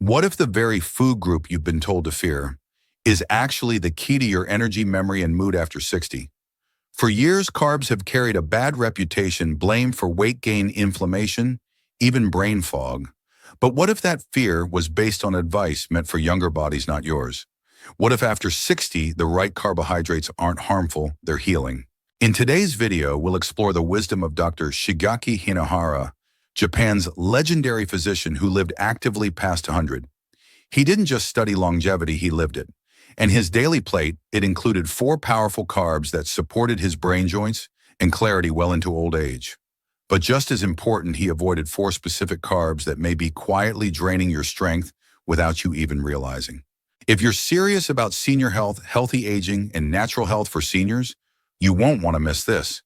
What if the very food group you've been told to fear is actually the key to your energy, memory, and mood after 60? For years, carbs have carried a bad reputation, blamed for weight gain, inflammation, even brain fog. But what if that fear was based on advice meant for younger bodies, not yours? What if after 60, the right carbohydrates aren't harmful, they're healing? In today's video, we'll explore the wisdom of Dr. Shigeaki Hinahara, Japan's legendary physician who lived actively past 100. He didn't just study longevity, he lived it. And his daily plate, it included 4 powerful carbs that supported his brain joints and clarity well into old age. But just as important, he avoided 4 specific carbs that may be quietly draining your strength without you even realizing. If you're serious about senior health, healthy aging, and natural health for seniors, you won't want to miss this.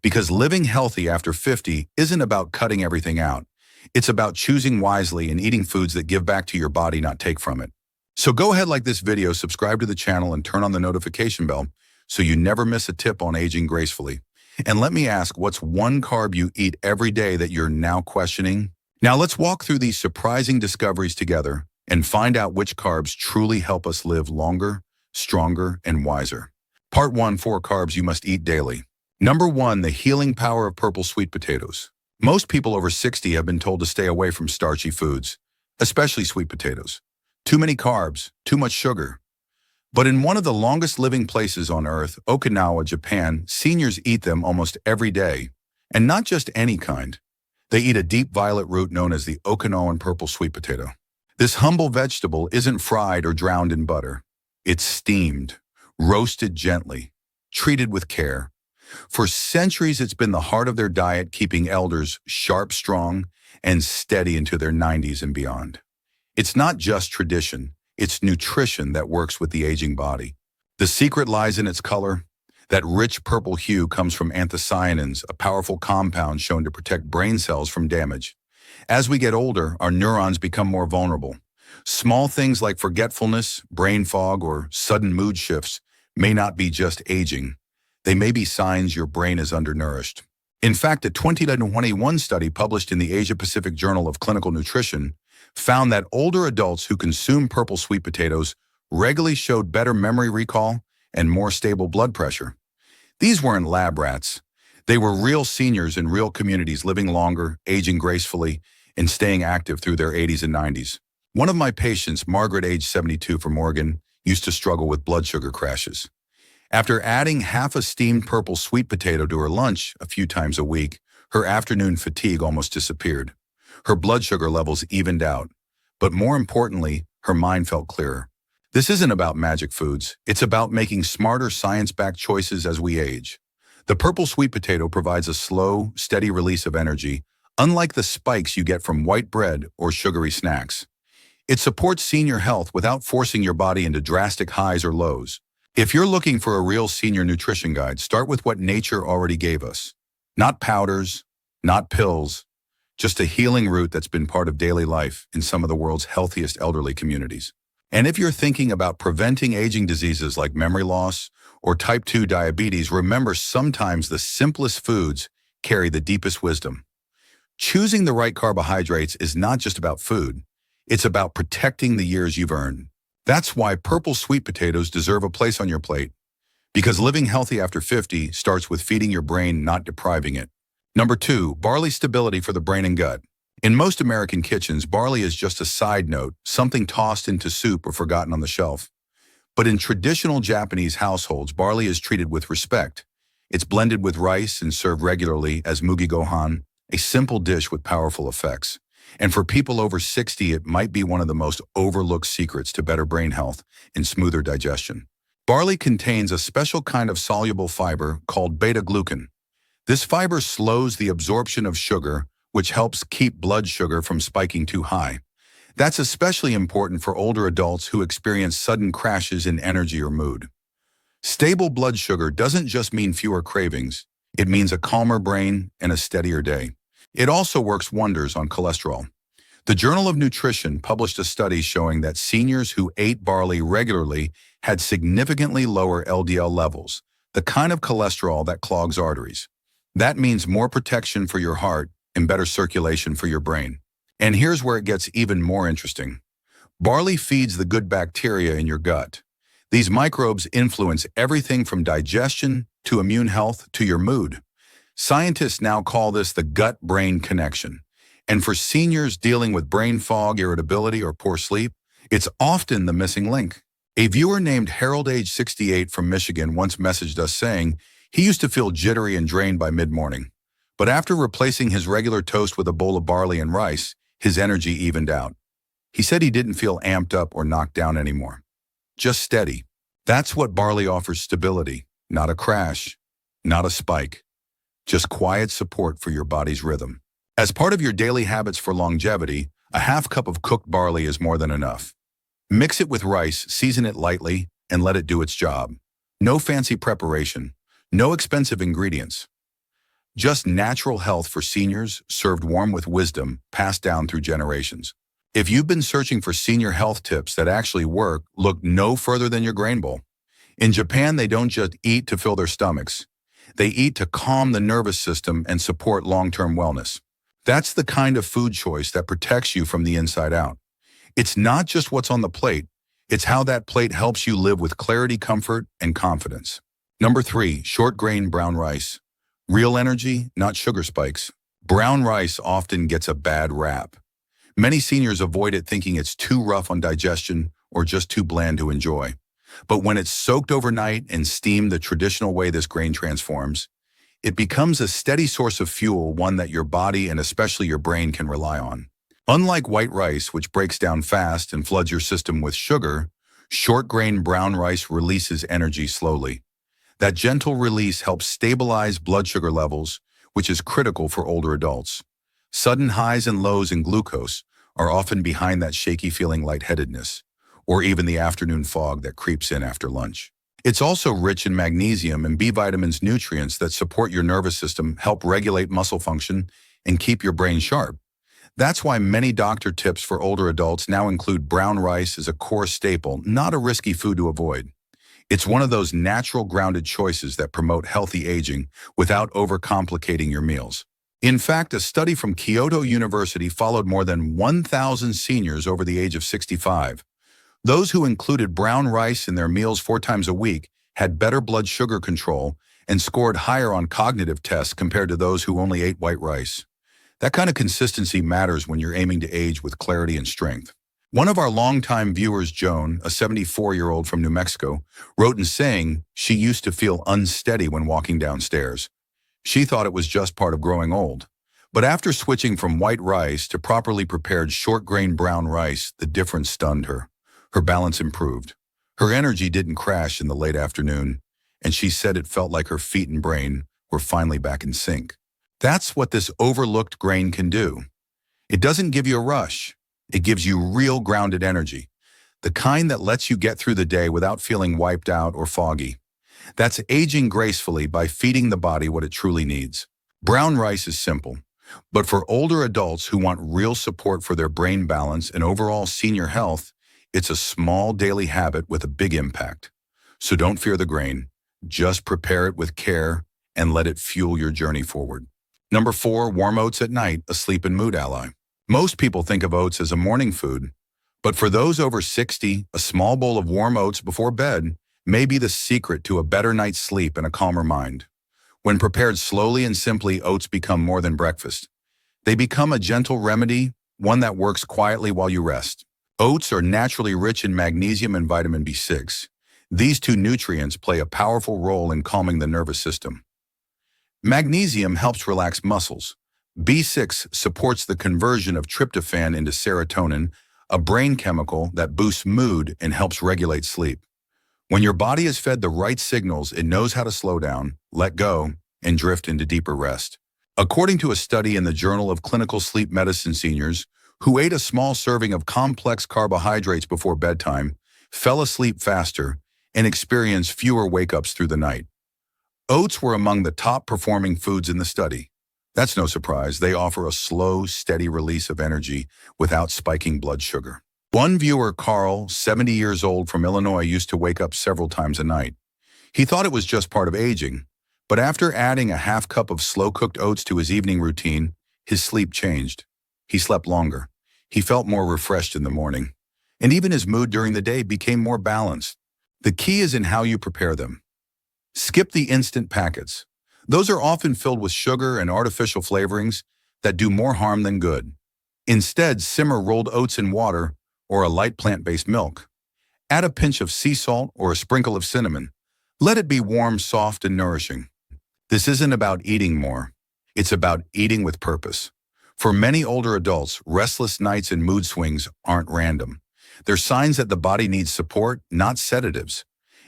Because living healthy after 50 isn't about cutting everything out. It's about choosing wisely and eating foods that give back to your body, not take from it. So go ahead, like this video, subscribe to the channel, and turn on the notification bell so you never miss a tip on aging gracefully. And let me ask, what's one carb you eat every day that you're now questioning? Now let's walk through these surprising discoveries together and find out which carbs truly help us live longer, stronger, and wiser. Part 1, 4 carbs you must eat daily. Number 1, the healing power of purple sweet potatoes. Most people over 60 have been told to stay away from starchy foods, especially sweet potatoes. Too many carbs, too much sugar. But in one of the longest living places on earth, Okinawa, Japan, seniors eat them almost every day. And not just any kind. They eat a deep violet root known as the Okinawan purple sweet potato. This humble vegetable isn't fried or drowned in butter. It's steamed, roasted gently, treated with care. For centuries, it's been the heart of their diet, keeping elders sharp, strong, and steady into their 90s and beyond. It's not just tradition, it's nutrition that works with the aging body. The secret lies in its color. That rich purple hue comes from anthocyanins, a powerful compound shown to protect brain cells from damage. As we get older, our neurons become more vulnerable. Small things like forgetfulness, brain fog, or sudden mood shifts may not be just aging. They may be signs your brain is undernourished. In fact, a 2021 study published in the Asia-Pacific Journal of Clinical Nutrition found that older adults who consume purple sweet potatoes regularly showed better memory recall and more stable blood pressure. These weren't lab rats. They were real seniors in real communities, living longer, aging gracefully, and staying active through their 80s and 90s. One of my patients, Margaret, age 72, from Oregon, used to struggle with blood sugar crashes. After adding half a steamed purple sweet potato to her lunch a few times a week, her afternoon fatigue almost disappeared. Her blood sugar levels evened out. But more importantly, her mind felt clearer. This isn't about magic foods. It's about making smarter, science-backed choices as we age. The purple sweet potato provides a slow, steady release of energy, unlike the spikes you get from white bread or sugary snacks. It supports senior health without forcing your body into drastic highs or lows. If you're looking for a real senior nutrition guide, start with what nature already gave us. Not powders, not pills, just a healing root that's been part of daily life in some of the world's healthiest elderly communities. And if you're thinking about preventing aging diseases like memory loss or type 2 diabetes, remember sometimes the simplest foods carry the deepest wisdom. Choosing the right carbohydrates is not just about food. It's about protecting the years you've earned. That's why purple sweet potatoes deserve a place on your plate. Because living healthy after 50 starts with feeding your brain, not depriving it. Number 2, barley stability for the brain and gut. In most American kitchens, barley is just a side note, something tossed into soup or forgotten on the shelf. But in traditional Japanese households, barley is treated with respect. It's blended with rice and served regularly as mugi gohan, a simple dish with powerful effects. And for people over 60, it might be one of the most overlooked secrets to better brain health and smoother digestion. Barley contains a special kind of soluble fiber called beta-glucan. This fiber slows the absorption of sugar, which helps keep blood sugar from spiking too high. That's especially important for older adults who experience sudden crashes in energy or mood. Stable blood sugar doesn't just mean fewer cravings. It means a calmer brain and a steadier day. It also works wonders on cholesterol. The Journal of Nutrition published a study showing that seniors who ate barley regularly had significantly lower LDL levels, the kind of cholesterol that clogs arteries. That means more protection for your heart and better circulation for your brain. And here's where it gets even more interesting. Barley feeds the good bacteria in your gut. These microbes influence everything from digestion to immune health to your mood. Scientists now call this the gut-brain connection. And for seniors dealing with brain fog, irritability, or poor sleep, it's often the missing link. A viewer named Harold, age 68, from Michigan, once messaged us saying he used to feel jittery and drained by mid-morning. But after replacing his regular toast with a bowl of barley and rice, his energy evened out. He said he didn't feel amped up or knocked down anymore. Just steady. That's what barley offers: stability, not a crash, not a spike, just quiet support for your body's rhythm. As part of your daily habits for longevity, a half cup of cooked barley is more than enough. Mix it with rice, season it lightly, and let it do its job. No fancy preparation, no expensive ingredients. Just natural health for seniors, served warm with wisdom passed down through generations. If you've been searching for senior health tips that actually work, look no further than your grain bowl. In Japan, they don't just eat to fill their stomachs. They eat to calm the nervous system and support long-term wellness. That's the kind of food choice that protects you from the inside out. It's not just what's on the plate, it's how that plate helps you live with clarity, comfort, and confidence. Number 3, short grain brown rice. Real energy, not sugar spikes. Brown rice often gets a bad rap. Many seniors avoid it thinking it's too rough on digestion or just too bland to enjoy. But when it's soaked overnight and steamed the traditional way this grain transforms, it becomes a steady source of fuel, one that your body and especially your brain can rely on. Unlike white rice, which breaks down fast and floods your system with sugar, short grain brown rice releases energy slowly. That gentle release helps stabilize blood sugar levels, which is critical for older adults. Sudden highs and lows in glucose are often behind that shaky feeling, lightheadedness, or even the afternoon fog that creeps in after lunch. It's also rich in magnesium and B vitamins, nutrients that support your nervous system, help regulate muscle function, and keep your brain sharp. That's why many doctor tips for older adults now include brown rice as a core staple, not a risky food to avoid. It's one of those natural, grounded choices that promote healthy aging without overcomplicating your meals. In fact, a study from Kyoto University followed more than 1,000 seniors over the age of 65. Those who included brown rice in their meals 4 times a week had better blood sugar control and scored higher on cognitive tests compared to those who only ate white rice. That kind of consistency matters when you're aiming to age with clarity and strength. One of our longtime viewers, Joan, a 74-year-old from New Mexico, wrote in saying she used to feel unsteady when walking downstairs. She thought it was just part of growing old. But after switching from white rice to properly prepared short-grain brown rice, the difference stunned her. Her balance improved. Her energy didn't crash in the late afternoon, and she said it felt like her feet and brain were finally back in sync. That's what this overlooked grain can do. It doesn't give you a rush. It gives you real grounded energy, the kind that lets you get through the day without feeling wiped out or foggy. That's aging gracefully by feeding the body what it truly needs. Brown rice is simple, but for older adults who want real support for their brain balance and overall senior health, it's a small daily habit with a big impact. So don't fear the grain. Just prepare it with care and let it fuel your journey forward. Number 4, warm oats at night, a sleep and mood ally. Most people think of oats as a morning food, but for those over 60, a small bowl of warm oats before bed may be the secret to a better night's sleep and a calmer mind. When prepared slowly and simply, oats become more than breakfast. They become a gentle remedy, one that works quietly while you rest. Oats are naturally rich in magnesium and vitamin B6. These 2 nutrients play a powerful role in calming the nervous system. Magnesium helps relax muscles. B6 supports the conversion of tryptophan into serotonin, a brain chemical that boosts mood and helps regulate sleep. When your body is fed the right signals, it knows how to slow down, let go, and drift into deeper rest. According to a study in the Journal of Clinical Sleep Medicine, seniors who ate a small serving of complex carbohydrates before bedtime fell asleep faster and experienced fewer wake-ups through the night. Oats were among the top-performing foods in the study. That's no surprise. They offer a slow, steady release of energy without spiking blood sugar. One viewer, Carl, 70 years old from Illinois, used to wake up several times a night. He thought it was just part of aging, but after adding a half cup of slow-cooked oats to his evening routine, his sleep changed. He slept longer. He felt more refreshed in the morning. and even his mood during the day became more balanced. The key is in how you prepare them. Skip the instant packets. Those are often filled with sugar and artificial flavorings that do more harm than good. Instead, simmer rolled oats in water or a light plant-based milk. Add a pinch of sea salt or a sprinkle of cinnamon. Let it be warm, soft, and nourishing. This isn't about eating more. It's about eating with purpose. For many older adults, restless nights and mood swings aren't random. They're signs that the body needs support, not sedatives.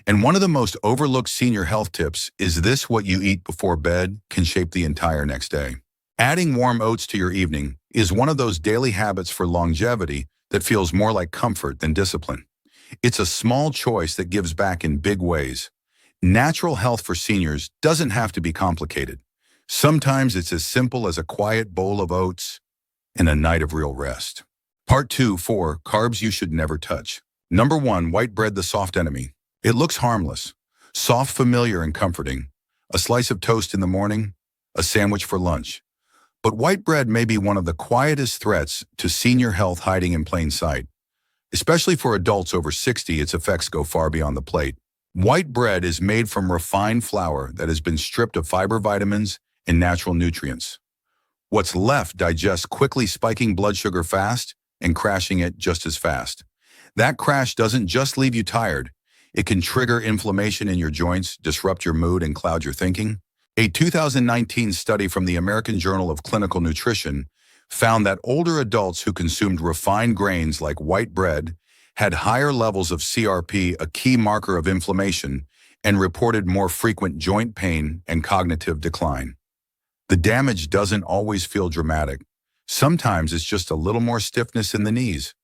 And one of the most overlooked senior health tips is this: what you eat before bed can shape the entire next day. Adding warm oats to your evening is one of those daily habits for longevity that feels more like comfort than discipline. It's a small choice that gives back in big ways. Natural health for seniors doesn't have to be complicated. Sometimes it's as simple as a quiet bowl of oats and a night of real rest. Part 2, 4 Carbs you should never touch. Number 1, white bread, the soft enemy. It looks harmless, soft, familiar, and comforting. A slice of toast in the morning, a sandwich for lunch. But white bread may be one of the quietest threats to senior health, hiding in plain sight. Especially for adults over 60, its effects go far beyond the plate. White bread is made from refined flour that has been stripped of fiber, vitamins, and natural nutrients. What's left digests quickly, spiking blood sugar fast and crashing it just as fast. That crash doesn't just leave you tired. It can trigger inflammation in your joints, disrupt your mood, and cloud your thinking. A 2019 study from the American Journal of Clinical Nutrition found that older adults who consumed refined grains like white bread had higher levels of CRP, a key marker of inflammation, and reported more frequent joint pain and cognitive decline. The damage doesn't always feel dramatic. Sometimes it's just a little more stiffness in the knees,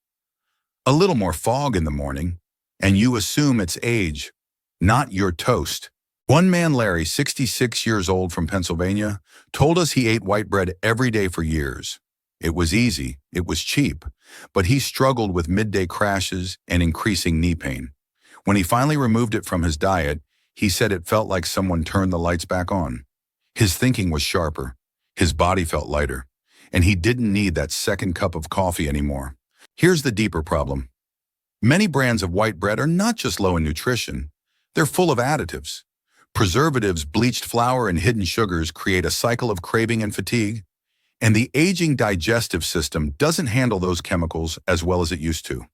a little more fog in the morning, and you assume it's age, not your toast. One man, Larry, 66 years old, from Pennsylvania, told us he ate white bread every day for years. It was easy, it was cheap, but he struggled with midday crashes and increasing knee pain. When he finally removed it from his diet, he said it felt like someone turned the lights back on. His thinking was sharper, his body felt lighter, and he didn't need that second cup of coffee anymore. Here's the deeper problem. Many brands of white bread are not just low in nutrition, they're full of additives. Preservatives, bleached flour, and hidden sugars create a cycle of craving and fatigue, and the aging digestive system doesn't handle those chemicals as well as it used to.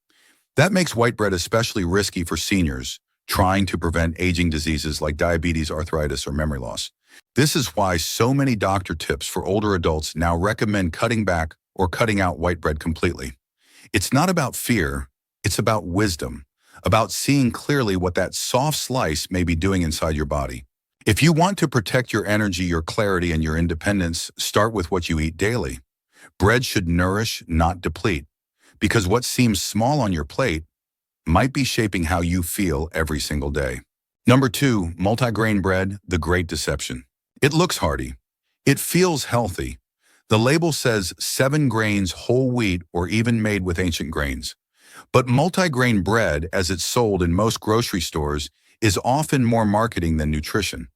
That makes white bread especially risky for seniors trying to prevent aging diseases like diabetes, arthritis, or memory loss. This is why so many doctor tips for older adults now recommend cutting back or cutting out white bread completely. It's not about fear, it's about wisdom, about seeing clearly what that soft slice may be doing inside your body. If you want to protect your energy, your clarity, and your independence, start with what you eat daily. Bread should nourish, not deplete, because what seems small on your plate might be shaping how you feel every single day. Number 2, multigrain bread, the great deception. It looks hearty. It feels healthy. The label says 7 grains, whole wheat, or even made with ancient grains. But multigrain bread, as it's sold in most grocery stores, is often more marketing than nutrition.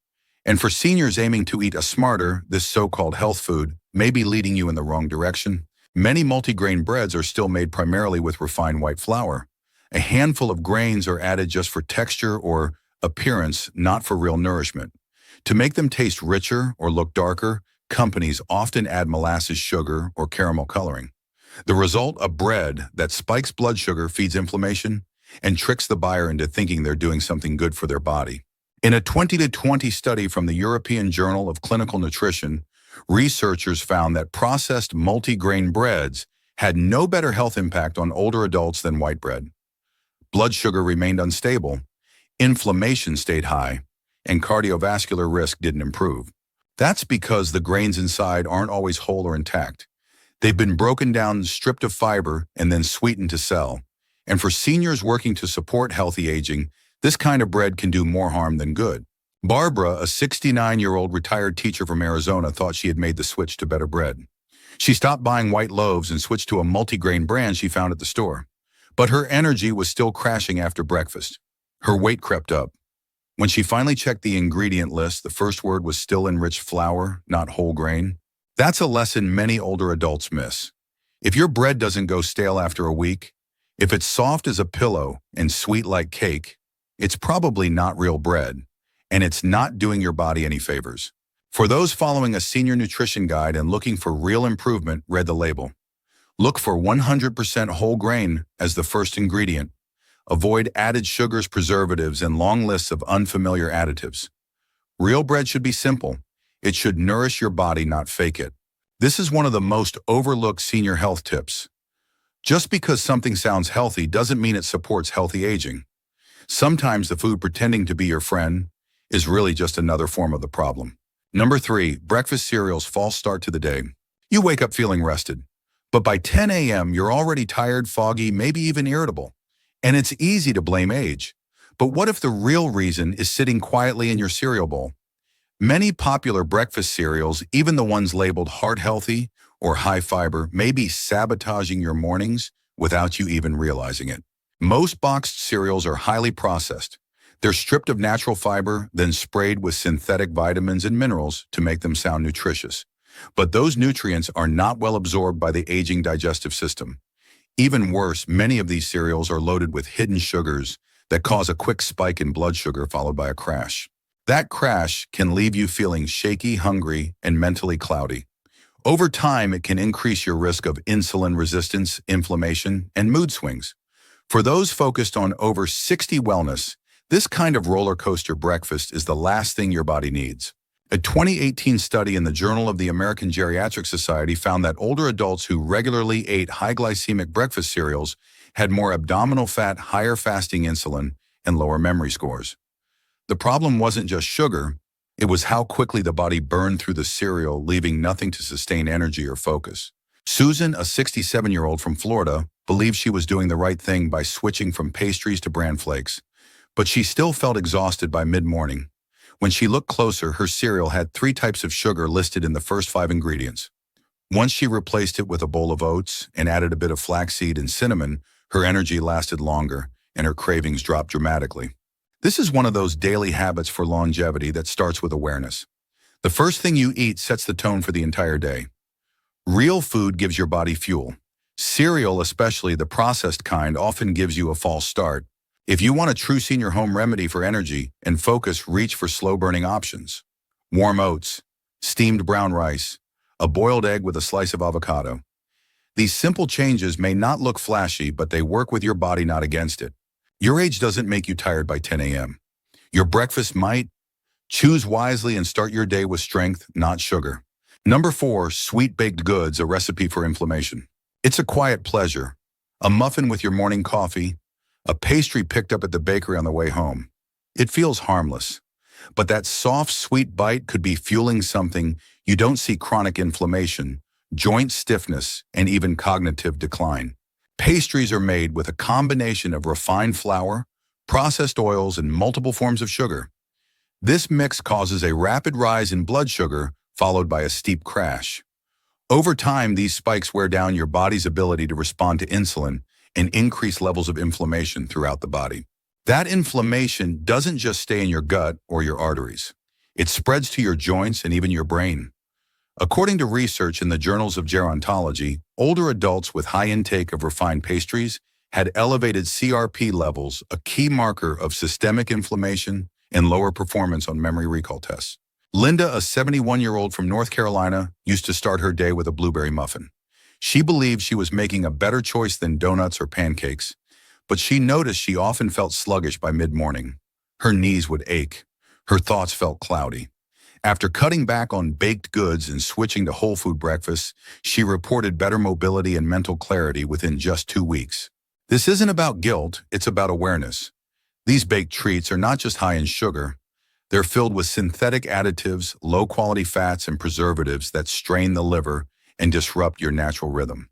And for seniors aiming to eat a smarter, this so-called health food may be leading you in the wrong direction. Many multigrain breads are still made primarily with refined white flour. A handful of grains are added just for texture or appearance, not for real nourishment. To make them taste richer or look darker, companies often add molasses, sugar, or caramel coloring. The result, a bread that spikes blood sugar, feeds inflammation, and tricks the buyer into thinking they're doing something good for their body. In a 2020 study from the European Journal of Clinical Nutrition, researchers found that processed multigrain breads had no better health impact on older adults than white bread. Blood sugar remained unstable, inflammation stayed high, and cardiovascular risk didn't improve. That's because the grains inside aren't always whole or intact. They've been broken down, stripped of fiber, and then sweetened to sell. And for seniors working to support healthy aging, this kind of bread can do more harm than good. Barbara, a 69-year-old retired teacher from Arizona, thought she had made the switch to better bread. She stopped buying white loaves and switched to a multigrain brand she found at the store. But her energy was still crashing after breakfast. Her weight crept up. When she finally checked the ingredient list, the first word was still enriched flour, not whole grain. That's a lesson many older adults miss. If your bread doesn't go stale after a week, If it's soft as a pillow and sweet like cake, it's probably not real bread, and it's not doing your body any favors. For those following a senior nutrition guide and looking for real improvement, read the label. Look for 100% whole grain as the first ingredient. Avoid added sugars, preservatives, and long lists of unfamiliar additives. Real bread should be simple. It should nourish your body, not fake it. This is one of the most overlooked senior health tips. Just because something sounds healthy doesn't mean it supports healthy aging. Sometimes the food pretending to be your friend is really just another form of the problem. Number 3, breakfast cereals false start to the day. You wake up feeling rested, but by 10 a.m. you're already tired, foggy, maybe even irritable. And it's easy to blame age. But what if the real reason is sitting quietly in your cereal bowl? Many popular breakfast cereals, even the ones labeled heart healthy or high fiber, may be sabotaging your mornings without you even realizing it. Most boxed cereals are highly processed. They're stripped of natural fiber, then sprayed with synthetic vitamins and minerals to make them sound nutritious. But those nutrients are not well absorbed by the aging digestive system. Even worse, many of these cereals are loaded with hidden sugars that cause a quick spike in blood sugar followed by a crash. That crash can leave you feeling shaky, hungry, and mentally cloudy. Over time, it can increase your risk of insulin resistance, inflammation, and mood swings. For those focused on over 60 wellness, this kind of roller coaster breakfast is the last thing your body needs. A 2018 study in the Journal of the American Geriatric Society found that older adults who regularly ate high glycemic breakfast cereals had more abdominal fat, higher fasting insulin, and lower memory scores. The problem wasn't just sugar, it was how quickly the body burned through the cereal, leaving nothing to sustain energy or focus. Susan, a 67-year-old from Florida, believed she was doing the right thing by switching from pastries to bran flakes, but she still felt exhausted by mid-morning. When she looked closer, her cereal had 3 types of sugar listed in the first 5 ingredients. Once she replaced it with a bowl of oats and added a bit of flaxseed and cinnamon, her energy lasted longer and her cravings dropped dramatically. This is one of those daily habits for longevity that starts with awareness. The first thing you eat sets the tone for the entire day. Real food gives your body fuel. Cereal, especially the processed kind, often gives you a false start. If you want a true senior home remedy for energy and focus, reach for slow-burning options. Warm oats, steamed brown rice, a boiled egg with a slice of avocado. These simple changes may not look flashy, but they work with your body, not against it. Your age doesn't make you tired by 10 a.m. Your breakfast might. Choose wisely and start your day with strength, not sugar. Number 4, sweet baked goods, a recipe for inflammation. It's a quiet pleasure. A muffin with your morning coffee, a pastry picked up at the bakery on the way home. It feels harmless, but that soft, sweet bite could be fueling something you don't see: chronic inflammation, joint stiffness, and even cognitive decline. Pastries are made with a combination of refined flour, processed oils, and multiple forms of sugar. This mix causes a rapid rise in blood sugar, followed by a steep crash. Over time, these spikes wear down your body's ability to respond to insulin and increase levels of inflammation throughout the body. That inflammation doesn't just stay in your gut or your arteries. It spreads to your joints and even your brain. According to research in the journals of gerontology, older adults with high intake of refined pastries had elevated CRP levels, a key marker of systemic inflammation, and lower performance on memory recall tests. Linda, a 71-year-old from North Carolina, used to start her day with a blueberry muffin. She believed she was making a better choice than donuts or pancakes, but she noticed she often felt sluggish by mid-morning. Her knees would ache. Her thoughts felt cloudy. After cutting back on baked goods and switching to whole food breakfasts, she reported better mobility and mental clarity within just 2 weeks. This isn't about guilt, it's about awareness. These baked treats are not just high in sugar. They're filled with synthetic additives, low-quality fats, and preservatives that strain the liver and disrupt your natural rhythm.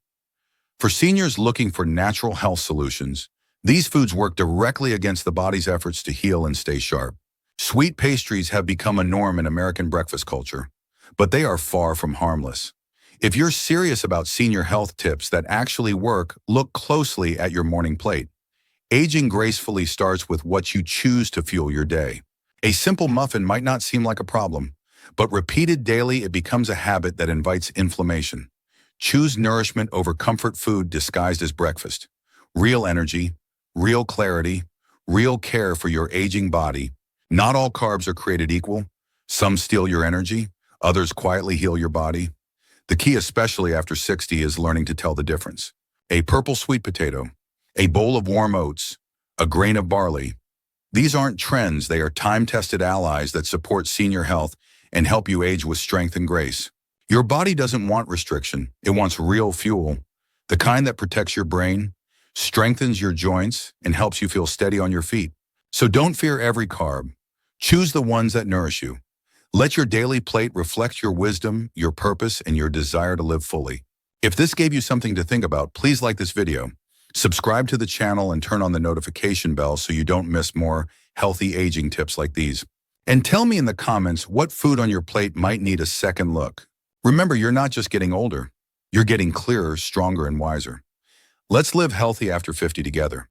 For seniors looking for natural health solutions, these foods work directly against the body's efforts to heal and stay sharp. Sweet pastries have become a norm in American breakfast culture, but they are far from harmless. If you're serious about senior health tips that actually work, look closely at your morning plate. Aging gracefully starts with what you choose to fuel your day. A simple muffin might not seem like a problem, but repeated daily, it becomes a habit that invites inflammation. Choose nourishment over comfort food disguised as breakfast. Real energy, real clarity, real care for your aging body. Not all carbs are created equal. Some steal your energy, others quietly heal your body. The key, especially after 60, is learning to tell the difference. A purple sweet potato, a bowl of warm oats, a grain of barley. These aren't trends, they are time-tested allies that support senior health and help you age with strength and grace. Your body doesn't want restriction, it wants real fuel, the kind that protects your brain, strengthens your joints, and helps you feel steady on your feet. So don't fear every carb. Choose the ones that nourish you. Let your daily plate reflect your wisdom, your purpose, and your desire to live fully. If this gave you something to think about, please like this video. Subscribe to the channel and turn on the notification bell so you don't miss more healthy aging tips like these. And tell me in the comments what food on your plate might need a second look. Remember, you're not just getting older, you're getting clearer, stronger, and wiser. Let's live healthy after 50 together.